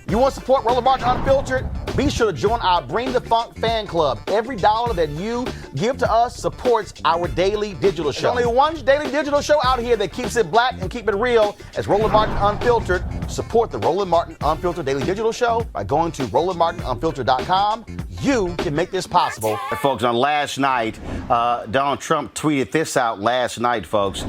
You want to support Roland Martin Unfiltered? Be sure to join our Bring the Funk fan club. Every dollar that you give to us supports our daily digital show. There's only one daily digital show out here that keeps it black and keep it real as Roland Martin Unfiltered. Support the Roland Martin Unfiltered daily digital show by going to RolandMartinUnfiltered.com. You can make this possible. Hey, folks, on last night, Donald Trump tweeted this out last night, folks.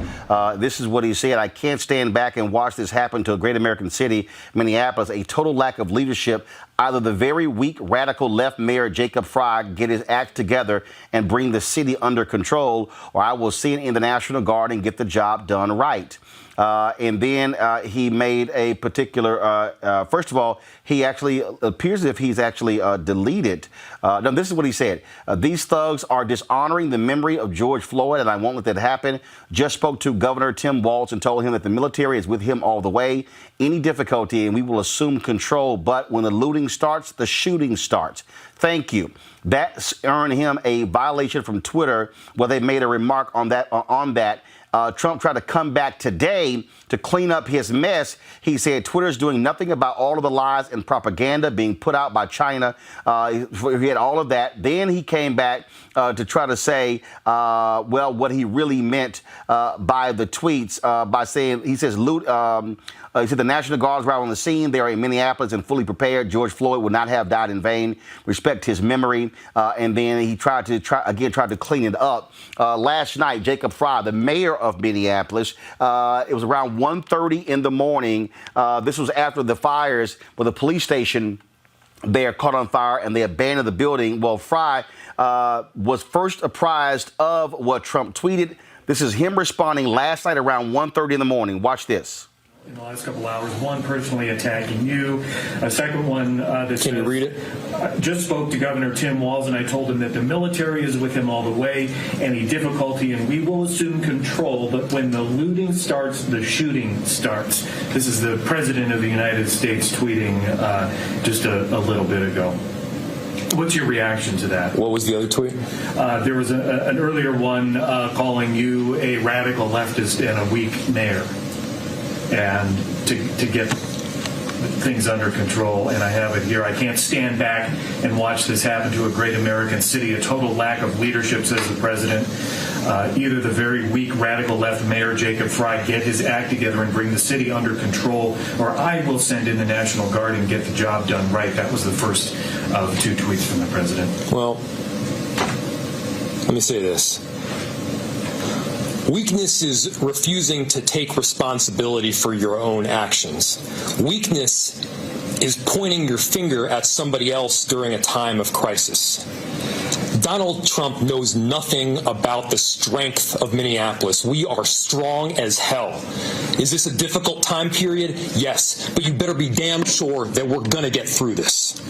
This is what he said. I can't stand back and watch this happen to a great American city, Minneapolis. A total lack of leadership. Either the very weak radical left mayor Jacob Frey get his act together and bring the city under control, or I will send in the National Guard and get the job done right. And then he made a particular, first of all, he actually appears as if he's actually deleted. No, this is what he said. These thugs are dishonoring the memory of George Floyd, and I won't let that happen. Just spoke to Governor Tim Walz and told him that the military is with him all the way. Any difficulty, and we will assume control. But when the looting starts, the shooting starts. Thank you. That earned him a violation from Twitter, where they made a remark on that. Trump tried to come back today to clean up his mess. He said Twitter's doing nothing about all of the lies and propaganda being put out by China. He had all of that. Then he came back to try to say, well, what he really meant by the tweets, by saying, he says, he said the National Guards were out on the scene. They are in Minneapolis and fully prepared. George Floyd would not have died in vain. Respect his memory. And then he tried to clean it up. Last night, Jacob Frey, the mayor of Minneapolis, it was around 1:30 in the morning. This was after the fires where the police station there caught on fire and they abandoned the building. Well, Frey was first apprised of what Trump tweeted. This is him responding last night around 1:30 in the morning. Watch this. In the last couple hours, one personally attacking you, a second one that Can you read it? Just spoke to Governor Tim Walz, and I told him that the military is with him all the way. Any difficulty, and we will assume control. But when the looting starts, the shooting starts. This is the President of the United States tweeting just a little bit ago. What's your reaction to that? What was the other tweet? There was an earlier one calling you a radical leftist and a weak mayor. And to get things under control, and I have it here. I can't stand back and watch this happen to a great American city. A total lack of leadership, says the president. Either the very weak radical left mayor Jacob Frey get his act together and bring the city under control, or I will send in the National Guard and get the job done right. That was the first of two tweets from the president. Well, let me say this. Weakness is refusing to take responsibility for your own actions. Weakness is pointing your finger at somebody else during a time of crisis. Donald Trump knows nothing about the strength of Minneapolis. We are strong as hell. Is this a difficult time period? Yes, but you better be damn sure that we're going to get through this.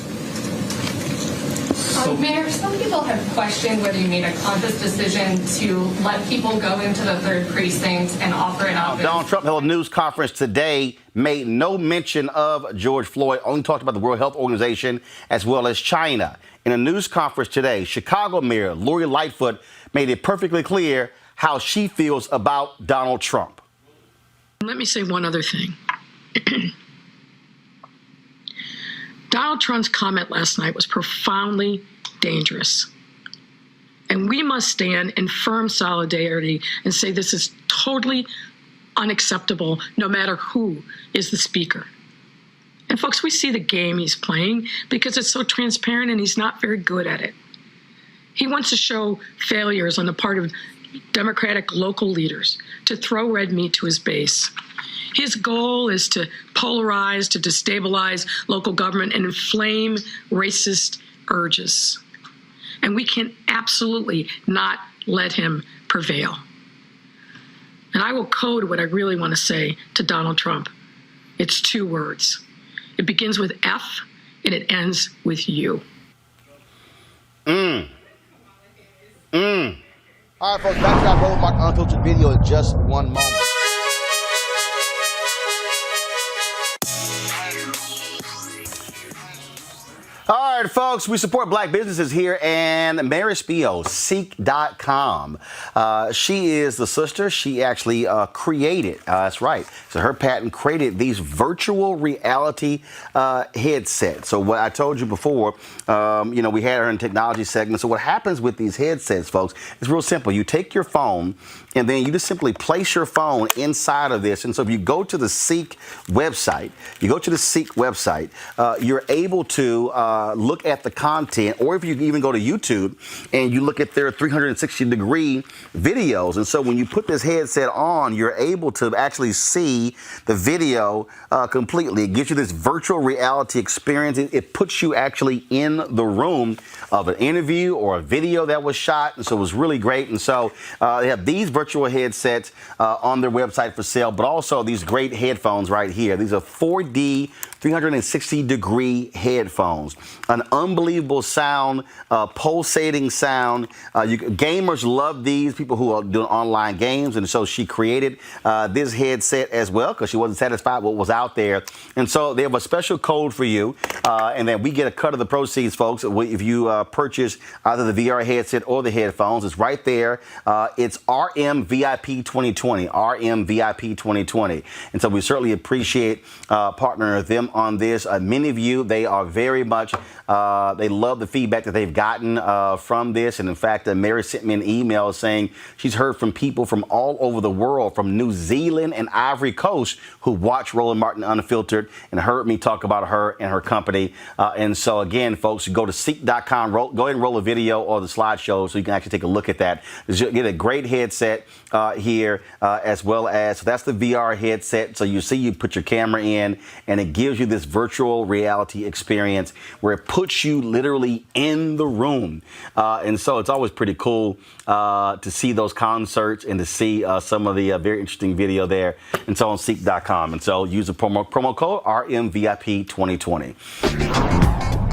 Mayor, some people have questioned whether you made a conscious decision to let people go into the 3rd precinct and offer an office. Donald Trump held a news conference today, made no mention of George Floyd, only talked about the World Health Organization as well as China. In a news conference today, Chicago Mayor Lori Lightfoot made it perfectly clear how she feels about Donald Trump. Let me say one other thing. Donald Trump's comment last night was profoundly dangerous. And we must stand in firm solidarity and say this is totally unacceptable, no matter who is the speaker. And folks, we see the game he's playing because it's so transparent and he's not very good at it. He wants to show failures on the part of Democratic local leaders to throw red meat to his base. His goal is to polarize, to destabilize local government and inflame racist urges. And we can absolutely not let him prevail. And I will code what I really want to say to Donald Trump. It's 2 words. It begins with F and it ends with U. All right, folks, back to our Roland Martin Unfiltered video in just one moment. All right. All right, folks, we support black businesses here, and Mary Spio, Ceek.com. She is the sister. She actually created, that's right, so her patent created these virtual reality headsets. So what I told you before, we had her in technology segment. So what happens with these headsets, folks, is real simple. You take your phone, and then you just simply place your phone inside of this. And so if you go to the Ceek website, you're able to look at the content, or if you even go to YouTube and you look at their 360-degree videos. And so when you put this headset on, you're able to actually see the video completely. It gives you this virtual reality experience. It puts you actually in the room of an interview or a video that was shot. And so it was really great. And so they have these virtual headsets on their website for sale, but also these great headphones right here. These are 4D 360-degree headphones. An unbelievable sound, pulsating sound. Gamers love these, people who are doing online games, and so she created this headset as well because she wasn't satisfied with what was out there. And so they have a special code for you, and then we get a cut of the proceeds, folks, if you purchase either the VR headset or the headphones. It's right there. It's RMVIP 2020, RMVIP 2020. And so we certainly appreciate partnering with them on this. Many of you, they are very much, they love the feedback that they've gotten from this. And in fact, Mary sent me an email saying she's heard from people from all over the world, from New Zealand and Ivory Coast, who watch Roland Martin Unfiltered and heard me talk about her and her company. And so again, folks, go to Ceek.com, go ahead and roll a video or the slideshow so you can actually take a look at that. Get a great headset here as well as, so that's the VR headset. So you see, you put your camera in and it gives you this virtual reality experience where it puts you literally in the room. And so it's always pretty cool to see those concerts and to see some of the very interesting video there. And so on Ceek.com. And so use the promo code RMVIP 2020.